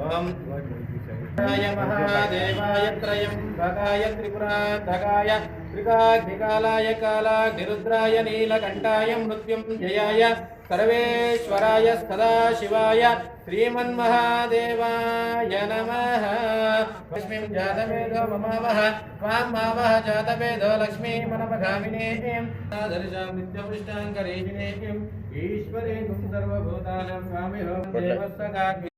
ఓం महादेवाय त्रयंबकाय त्रिपुरान्तकाय त्रिकाग्निकालाय कालाग्निरुद्राय नीलकण्ठाय मृत्युञ्जयाय सर्वेश्वराय सदाशिवाय श्रीमन्महादेवाय नमः। लक्ष्मीं जातवेदो ममावह त्वां मावह जातवेदो लक्ष्मी मनमघामिनीं दर्शां नित्यपुष्टाङ्करीजिनीं ईश्वरीं सर्वभूतानां स्वामिहो देवस्वगाग्नि